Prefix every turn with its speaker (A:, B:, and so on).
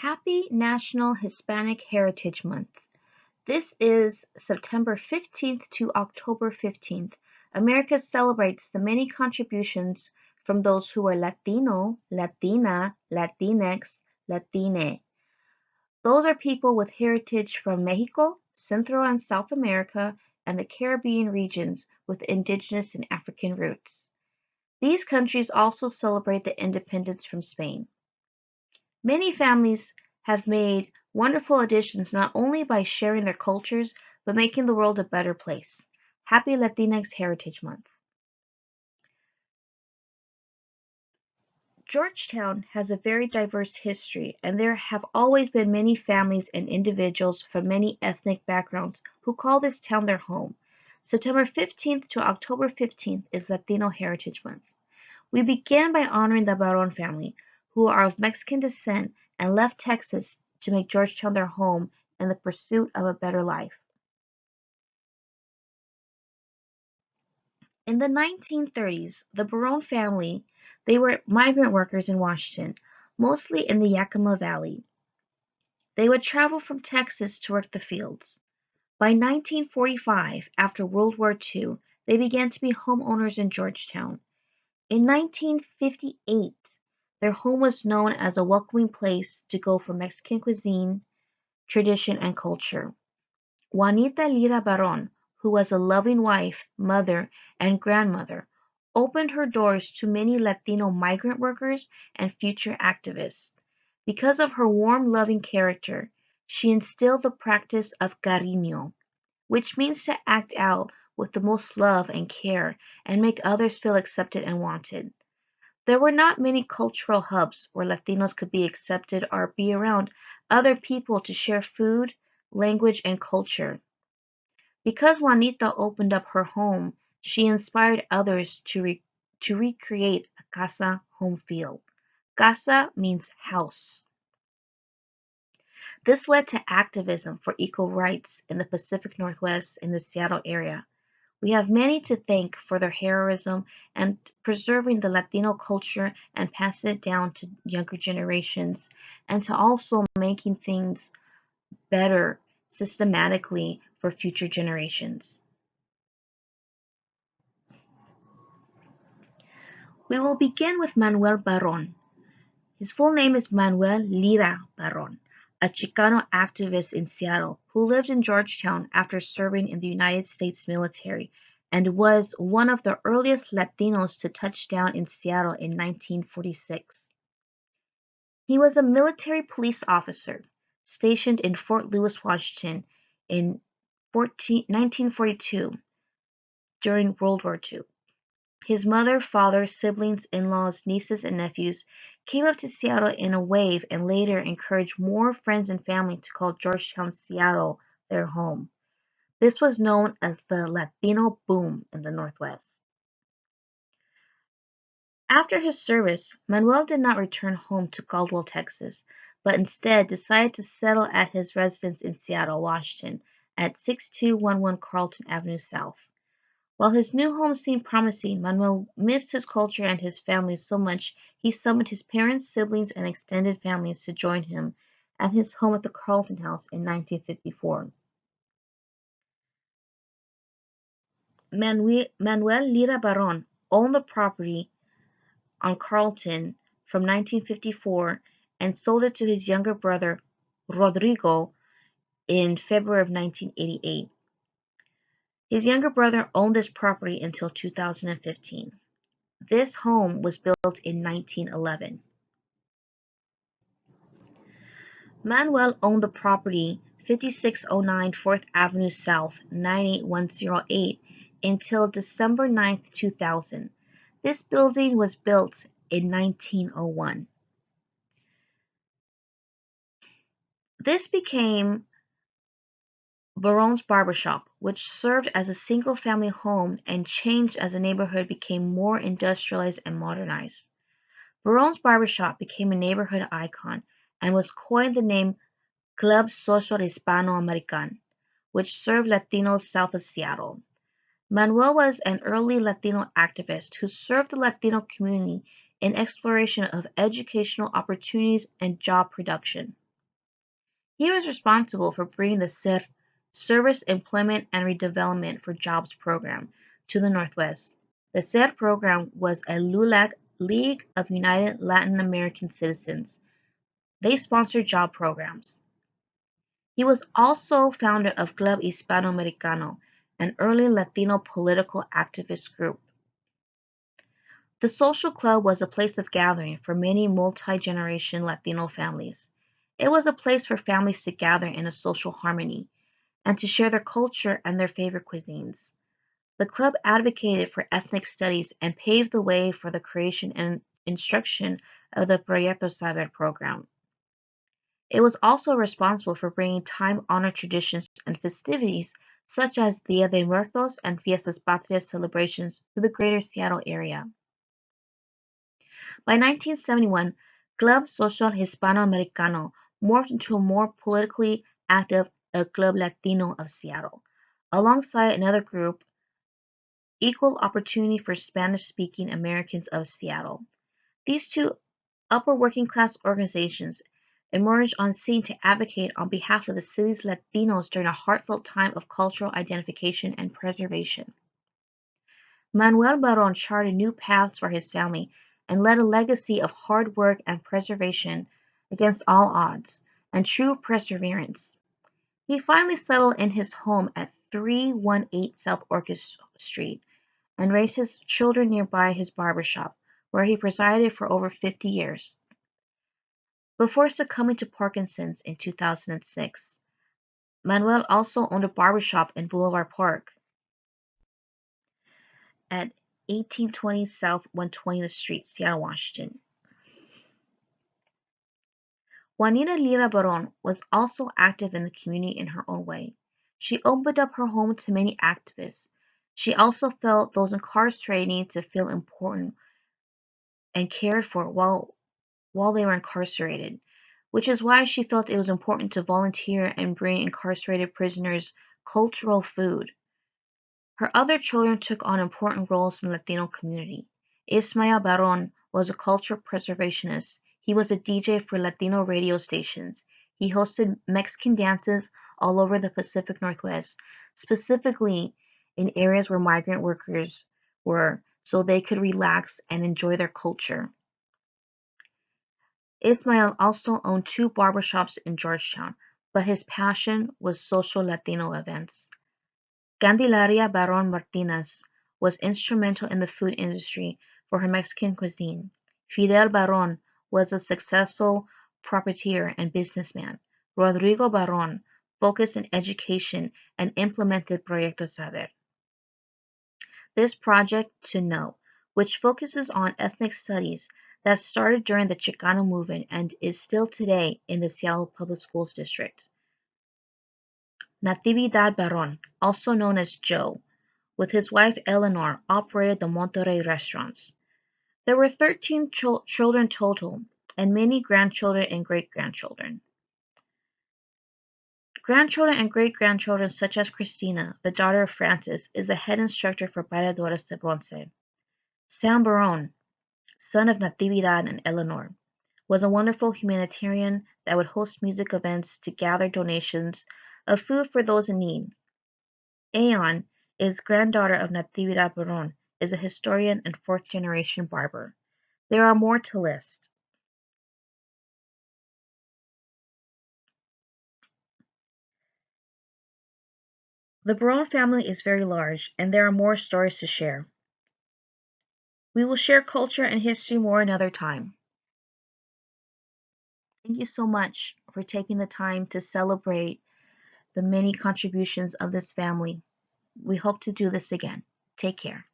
A: Happy National Hispanic Heritage Month. This is September 15th to October 15th. America celebrates the many contributions from those who are Latino, Latina, Latinx, Latine. Those are people with heritage from Mexico, Central and South America, and the Caribbean regions with indigenous and African roots. These countries also celebrate the independence from Spain. Many families have made wonderful additions not only by sharing their cultures, but making the world a better place. Happy Latinx Heritage Month. Georgetown has a very diverse history, and there have always been many families and individuals from many ethnic backgrounds who call this town their home. September 15th to October 15th is Latino Heritage Month. We began by honoring the Barron family, who are of Mexican descent and left Texas to make Georgetown their home in the pursuit of a better life. In the 1930s, the Barron family, they were migrant workers in Washington, mostly in the Yakima Valley. They would travel from Texas to work the fields. By 1945, after World War II, they began to be homeowners in Georgetown. In 1958, their home was known as a welcoming place to go for Mexican cuisine, tradition, and culture. Juanita Lira Barron, who was a loving wife, mother, and grandmother, opened her doors to many Latino migrant workers and future activists. Because of her warm, loving character, she instilled the practice of cariño, which means to act out with the most love and care and make others feel accepted and wanted. There were not many cultural hubs where Latinos could be accepted or be around other people to share food, language, and culture. Because Juanita opened up her home, she inspired others to recreate a casa home feel. Casa means house. This led to activism for equal rights in the Pacific Northwest in the Seattle area. We have many to thank for their heroism and preserving the Latino culture and passing it down to younger generations, and to also making things better systematically for future generations. We will begin with Manuel Barron. His full name is Manuel Lira Barron, a Chicano activist in Seattle who lived in Georgetown after serving in the United States military and was one of the earliest Latinos to touch down in Seattle in 1946. He was a military police officer stationed in Fort Lewis, Washington in 1942 during World War II. His mother, father, siblings, in-laws, nieces, and nephews came up to Seattle in a wave and later encouraged more friends and family to call Georgetown, Seattle their home. This was known as the Latino boom in the Northwest. After his service, Manuel did not return home to Caldwell, Texas, but instead decided to settle at his residence in Seattle, Washington, at 6211 Carlton Avenue South. While his new home seemed promising, Manuel missed his culture and his family so much he summoned his parents, siblings, and extended families to join him at his home at the Carlton House in 1954. Manuel Lira Barron owned the property on Carlton from 1954 and sold it to his younger brother, Rodrigo, in February of 1988. His younger brother owned this property until 2015. This home was built in 1911. Manuel owned the property 5609 4th Avenue South, 98108 until December 9, 2000. This building was built in 1901. This became Barron's Barbershop, which served as a single-family home and changed as the neighborhood became more industrialized and modernized. Barron's Barbershop became a neighborhood icon and was coined the name Club Social Hispano Americano, which served Latinos south of Seattle. Manuel was an early Latino activist who served the Latino community in exploration of educational opportunities and job production. He was responsible for bringing the Service Employment and Redevelopment for Jobs program to the Northwest. The SER program was a LULAC, League of United Latin American Citizens. They sponsored job programs. He was also founder of Club Hispano Americano, an early Latino political activist group. The social club was a place of gathering for many multi-generation Latino families. It was a place for families to gather in a social harmony and to share their culture and their favorite cuisines. The club advocated for ethnic studies and paved the way for the creation and instruction of the Proyecto Saber Program. It was also responsible for bringing time-honored traditions and festivities such as Dia de Muertos and Fiestas Patrias celebrations to the greater Seattle area. By 1971, Club Social Hispano Americano morphed into a more politically active Club Latino of Seattle, alongside another group, Equal Opportunity for Spanish-Speaking Americans of Seattle. These two upper working-class organizations emerged on scene to advocate on behalf of the city's Latinos during a heartfelt time of cultural identification and preservation. Manuel Barron charted new paths for his family and led a legacy of hard work and preservation against all odds, and true perseverance. He finally settled in his home at 318 South Orchid Street and raised his children nearby his barbershop, where he presided for over 50 years. Before succumbing to Parkinson's in 2006, Manuel also owned a barbershop in Boulevard Park at 1820 South 120th Street, Seattle, Washington. Juanita Lira Barron was also active in the community in her own way. She opened up her home to many activists. She also felt those incarcerated needed to feel important and cared for while they were incarcerated, which is why she felt it was important to volunteer and bring incarcerated prisoners cultural food. Her other children took on important roles in the Latino community. Ismael Barron was a cultural preservationist. He was a DJ for Latino radio stations. He hosted Mexican dances all over the Pacific Northwest, specifically in areas where migrant workers were, so they could relax and enjoy their culture. Ismael also owned two barbershops in Georgetown, but his passion was social Latino events. Candelaria Barron Martinez was instrumental in the food industry for her Mexican cuisine. Fidel Barron was a successful proprietor and businessman. Rodrigo Barron focused in education and implemented Proyecto Saber. This project, to know, which focuses on ethnic studies, that started during the Chicano movement and is still today in the Seattle Public Schools District. Natividad Barron, also known as Joe, with his wife Eleanor, operated the Monterey restaurants. There were 13 children total, and many grandchildren and great-grandchildren. Grandchildren and great-grandchildren such as Christina, the daughter of Francis, is a head instructor for Bailadoras de Bronce. Sam Barron, son of Natividad and Eleanor, was a wonderful humanitarian that would host music events to gather donations of food for those in need. Aeon is granddaughter of Natividad Barron, is a historian and fourth-generation barber. There are more to list. The Barron family is very large, and there are more stories to share. We will share culture and history more another time. Thank you so much for taking the time to celebrate the many contributions of this family. We hope to do this again. Take care.